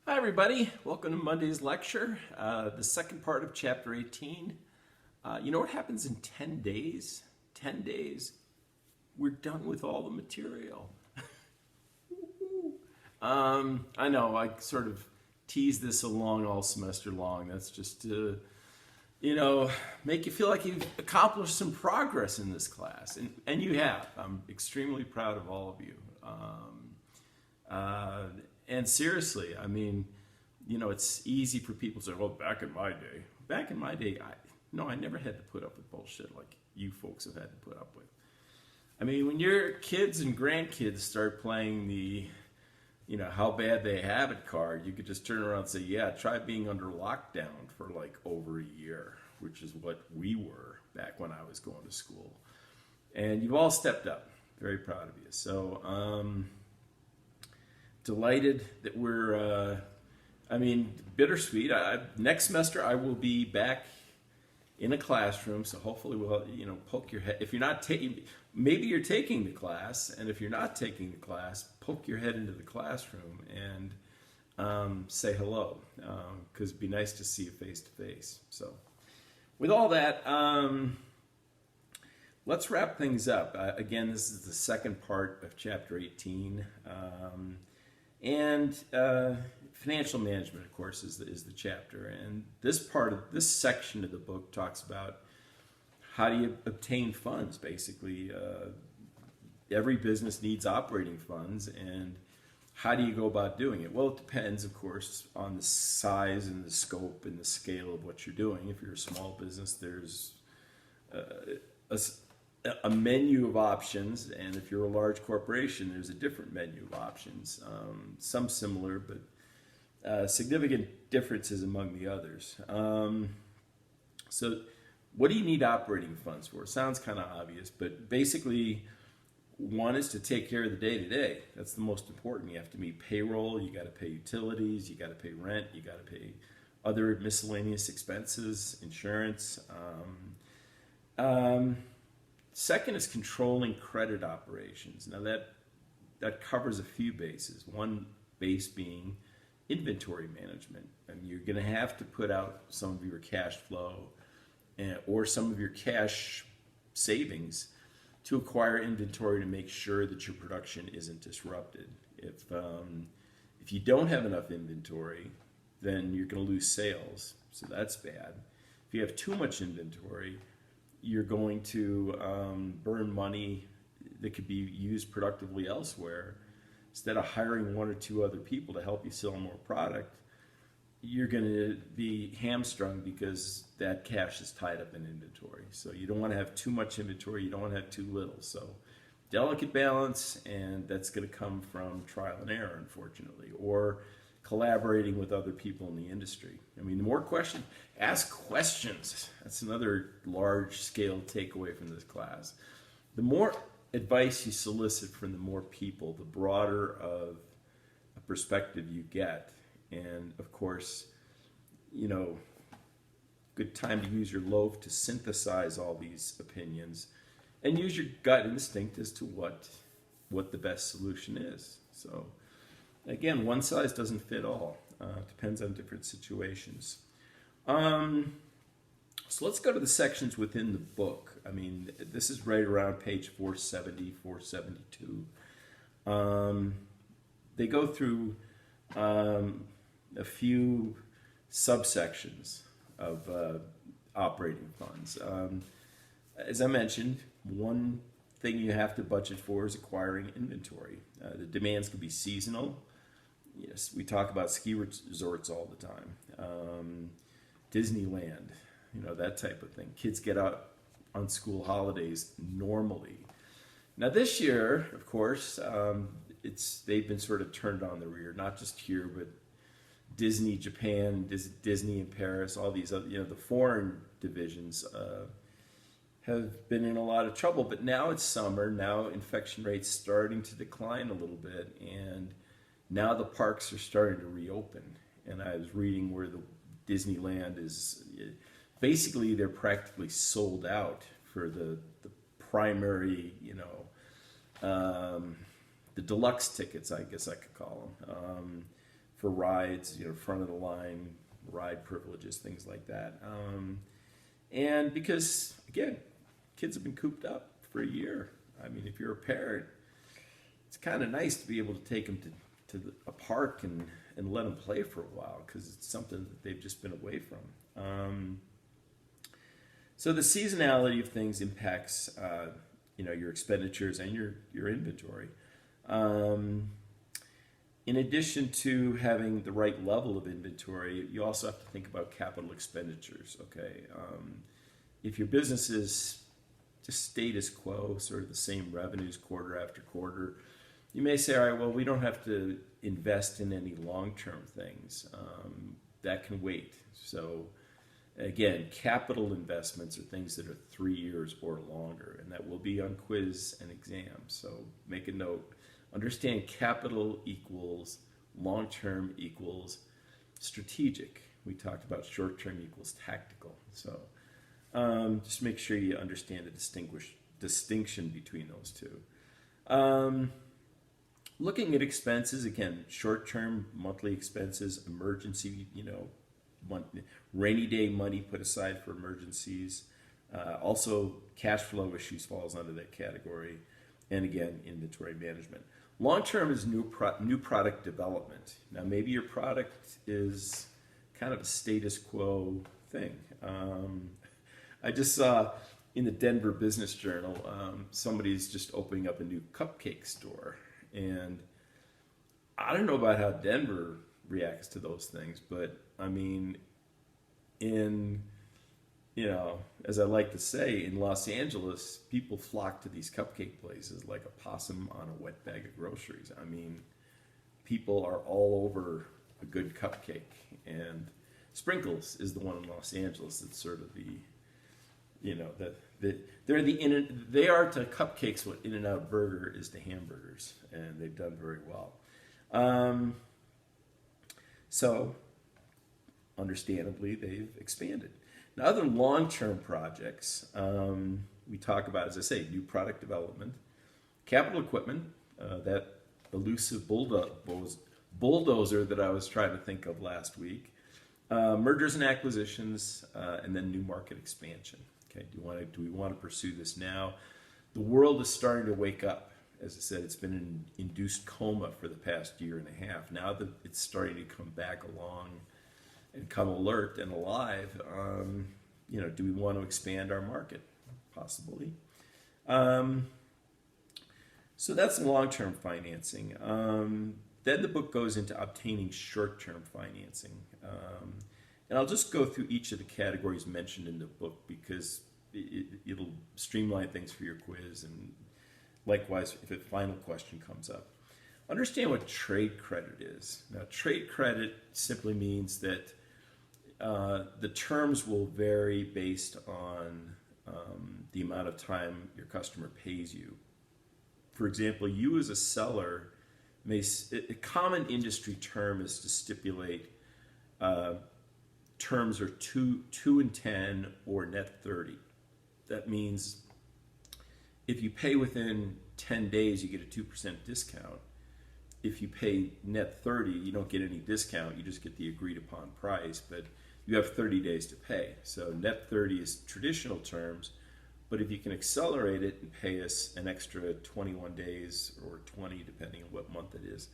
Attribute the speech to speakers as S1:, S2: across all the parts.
S1: Hi everybody, welcome to Monday's lecture, the second part of chapter 18. You know what happens in 10 days? 10 days, we're done with all the material. I know, I sort of tease this along all semester long. That's just to, make you feel like you've accomplished some progress in this class. And you have. I'm extremely proud of all of you. And seriously, I mean, it's easy for people to say, well, back in my day. Back in my day, I never had to put up with bullshit like you folks have had to put up with. I mean, when your kids and grandkids start playing the, how bad they have it card, you could just turn around and say, yeah, try being under lockdown for like over a year, which is what we were back when I was going to school. And you've all stepped up. Very proud of you. So, delighted that we're, bittersweet. Next semester I will be back in a classroom, so hopefully we'll, poke your head. If you're not taking, maybe you're taking the class, and if you're not taking the class, poke your head into the classroom and say hello, because it'd be nice to see you face to face. So, with all that, let's wrap things up. Again, this is the second part of chapter 18. And financial management, of course, is the chapter. And this section of the book talks about how do you obtain funds. Basically, every business needs operating funds, and how do you go about doing it? Well, it depends, of course, on the size and the scope and the scale of what you're doing. If you're a small business, there's a menu of options, and if you're a large corporation, there's a different menu of options. Some similar, but significant differences among the others. So what do you need operating funds for? It sounds kind of obvious, but basically one is to take care of the day-to-day. That's the most important. You have to meet payroll, you got to pay utilities, you got to pay rent, you got to pay other miscellaneous expenses, insurance. Second is controlling credit operations. Now that covers a few bases. One base being inventory management. I mean, you're going to have to put out some of your cash flow or some of your cash savings to acquire inventory to make sure that your production isn't disrupted. If you don't have enough inventory, then you're going to lose sales. So that's bad. If you have too much inventory, you're going to burn money that could be used productively elsewhere. Instead of hiring one or two other people to help you sell more product, you're going to be hamstrung because that cash is tied up in inventory. So you don't want to have too much inventory, you don't want to have too little. So delicate balance, and that's going to come from trial and error, unfortunately, or collaborating with other people in the industry. I mean, the more ask questions. That's another large-scale takeaway from this class. The more advice you solicit from the more people, the broader of a perspective you get. And, of course, good time to use your loaf to synthesize all these opinions and use your gut instinct as to what the best solution is. So, again, one size doesn't fit all. Depends on different situations. So let's go to the sections within the book. I mean, this is right around page 470, 472. They go through a few subsections of operating funds. As I mentioned, one thing you have to budget for is acquiring inventory. The demands can be seasonal. Yes, we talk about ski resorts all the time. Disneyland, that type of thing. Kids get out on school holidays normally. Now this year, of course, they've been sort of turned on the rear, not just here, but Disney Japan, Disney in Paris, all these other, the foreign divisions have been in a lot of trouble. But now it's summer. Now infection rates starting to decline a little bit, and now the parks are starting to reopen. And I was reading where the Disneyland is basically they're practically sold out for the primary, the deluxe tickets, I guess I could call them. for rides, front of the line ride privileges, things like that. And because, again, kids have been cooped up for a year. I mean, if you're a parent, it's kind of nice to be able to take them to a park and let them play for a while, because it's something that they've just been away from. So the seasonality of things impacts, your expenditures and your inventory. In addition to having the right level of inventory, you also have to think about capital expenditures, okay? If your business is just status quo, sort of the same revenues quarter after quarter, you may say, all right, well, we don't have to invest in any long-term things. That can wait. So again, capital investments are things that are 3 years or longer, and that will be on quiz and exam. So make a note. Understand capital equals long-term equals strategic. We talked about short-term equals tactical. So just make sure you understand the distinction between those two. Looking at expenses, again, short-term monthly expenses, emergency, rainy day money put aside for emergencies. Also, cash flow issues falls under that category. And again, inventory management. Long-term is new product development. Now, maybe your product is kind of a status quo thing. I just saw in the Denver Business Journal, somebody's just opening up a new cupcake store. And I don't know about how Denver reacts to those things, but I mean, as I like to say, in Los Angeles, people flock to these cupcake places like a possum on a wet bag of groceries. I mean, people are all over a good cupcake, and Sprinkles is the one in Los Angeles that's sort of they are to cupcakes what In-N-Out Burger is to hamburgers, and they've done very well. So, understandably, they've expanded. Now, other long-term projects, we talk about, as I say, new product development, capital equipment, that elusive bulldozer that I was trying to think of last week, mergers and acquisitions, and then new market expansion. Okay, do we want to pursue this now? The world is starting to wake up. As I said, it's been in induced coma for the past year and a half. Now that it's starting to come back along and come alert and alive, do we want to expand our market? Possibly. So that's long-term financing. Then the book goes into obtaining short-term financing. And I'll just go through each of the categories mentioned in the book because it'll streamline things for your quiz, and likewise if a final question comes up. Understand what trade credit is. Now, trade credit simply means that the terms will vary based on the amount of time your customer pays you. For example, you as a seller a common industry term is to stipulate terms are 2 and 10 or net 30. That means if you pay within 10 days, you get a 2% discount. If you pay net 30, you don't get any discount. You just get the agreed upon price, but you have 30 days to pay. So net 30 is traditional terms, but if you can accelerate it and pay us an extra 21 days or 20, depending on what month it is,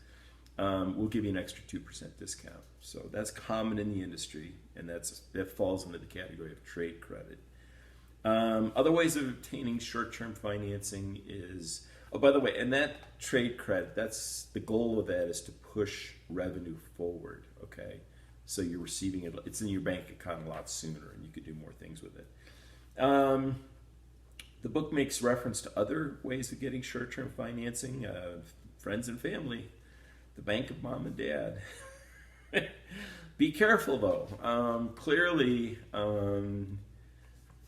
S1: we'll give you an extra 2% discount. So that's common in the industry, and that falls into the category of trade credit. Other ways of obtaining short-term financing is, oh, by the way, and that trade credit, that's the goal of that is to push revenue forward, okay? So you're receiving it, it's in your bank account a lot sooner, and you could do more things with it. The book makes reference to other ways of getting short-term financing, friends and family, the bank of mom and dad. Be careful, though. Clearly,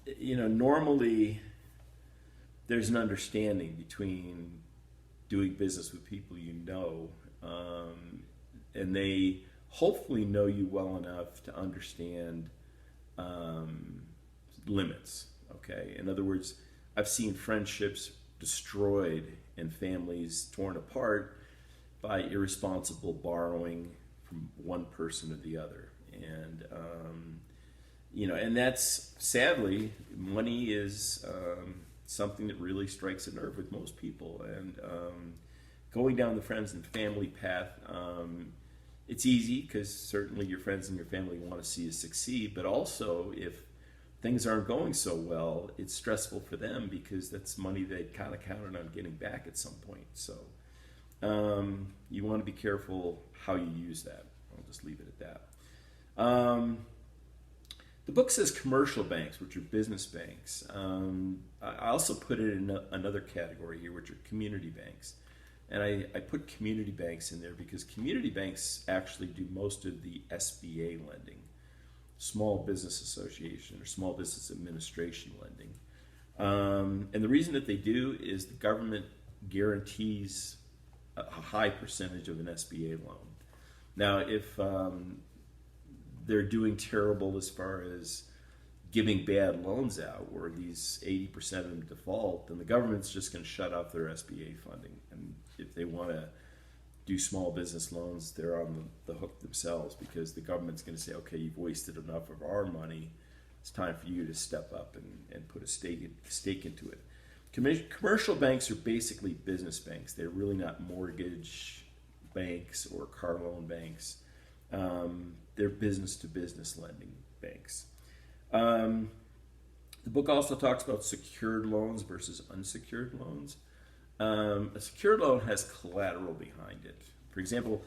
S1: normally there's an understanding between doing business with people and they hopefully know you well enough to understand limits, okay? In other words, I've seen friendships destroyed and families torn apart by irresponsible borrowing from one person or the other. And and that's, sadly, money is something that really strikes a nerve with most people. And going down the friends and family path, it's easy because certainly your friends and your family want to see you succeed, but also if things aren't going so well, it's stressful for them because that's money they kind of counted on getting back at some point. So you want to be careful how you use that. I'll just leave it at that. The book says commercial banks, which are business banks. I also put it in another category here, which are community banks. And I put community banks in there because community banks actually do most of the SBA lending, Small Business Association or Small Business Administration lending. And the reason that they do is the government guarantees a high percentage of an SBA loan. Now, if they're doing terrible as far as giving bad loans out, where these 80% of them default, then the government's just going to shut off their SBA funding. And if they want to do small business loans, they're on the hook themselves because the government's going to say, okay, you've wasted enough of our money. It's time for you to step up and put a stake into it. Commercial banks are basically business banks. They're really not mortgage banks or car loan banks. They're business-to-business lending banks. The book also talks about secured loans versus unsecured loans. A secured loan has collateral behind it. For example,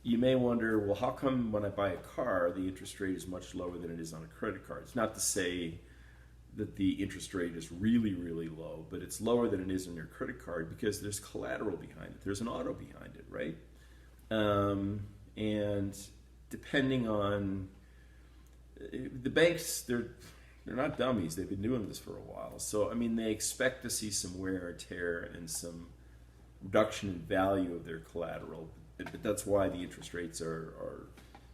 S1: you may wonder, well, how come when I buy a car, the interest rate is much lower than it is on a credit card? It's not to say that the interest rate is really, really low, but it's lower than it is on your credit card because there's collateral behind it. There's an auto behind it, right? And depending on the banks, they're not dummies. They've been doing this for a while. So, I mean, they expect to see some wear and tear and some reduction in value of their collateral. But that's why the interest rates are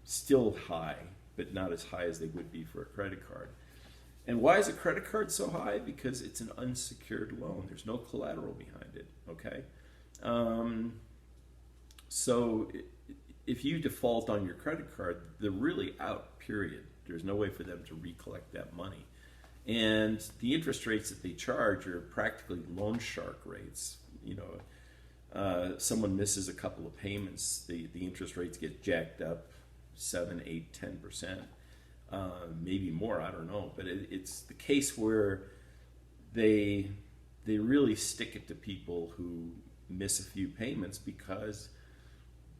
S1: still high, but not as high as they would be for a credit card. And why is a credit card so high? Because it's an unsecured loan. There's no collateral behind it, okay? So if you default on your credit card, they're really out, period. There's no way for them to recollect that money. And the interest rates that they charge are practically loan shark rates. Someone misses a couple of payments, the interest rates get jacked up 7, 8, 10%, maybe more, I don't know. But it's the case where they really stick it to people who miss a few payments because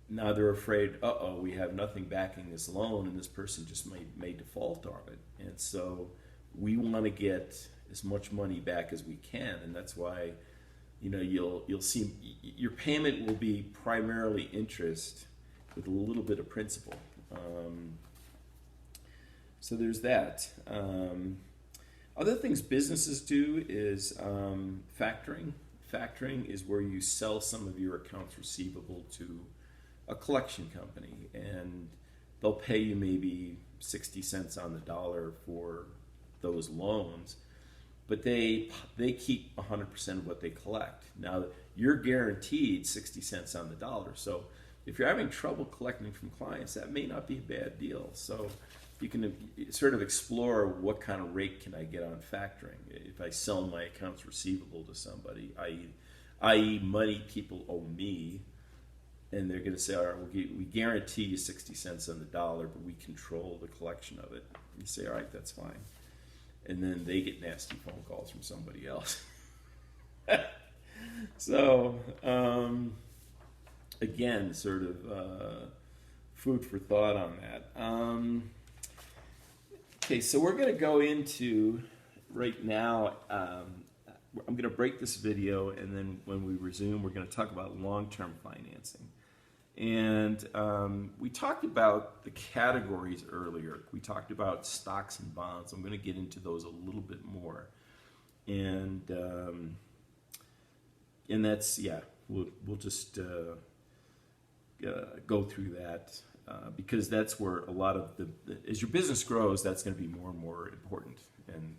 S1: now they're afraid, we have nothing backing this loan and this person just may default on it. And so we want to get as much money back as we can. And that's why, you'll see your payment will be primarily interest with a little bit of principal. So there's that. Other things businesses do is factoring. Factoring is where you sell some of your accounts receivable to a collection company, and they'll pay you maybe 60 cents on the dollar for those loans, but they keep 100% of what they collect. Now, you're guaranteed 60 cents on the dollar, so if you're having trouble collecting from clients, that may not be a bad deal. So you can sort of explore what kind of rate can I get on factoring if I sell my accounts receivable to somebody, i.e. money people owe me, and they're going to say, all right, we guarantee you 60 cents on the dollar, but we control the collection of it. You say, all right, that's fine. And then they get nasty phone calls from somebody else. So, again, sort of food for thought on that. Okay, so we're going to go into, right now, I'm going to break this video, and then when we resume, we're going to talk about long-term financing. And we talked about the categories earlier. We talked about stocks and bonds. I'm going to get into those a little bit more. And that's, we'll just go through that because that's where a lot of as your business grows, that's going to be more and more important. And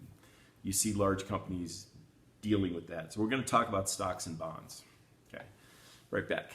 S1: you see large companies dealing with that. So we're going to talk about stocks and bonds. Okay, right back.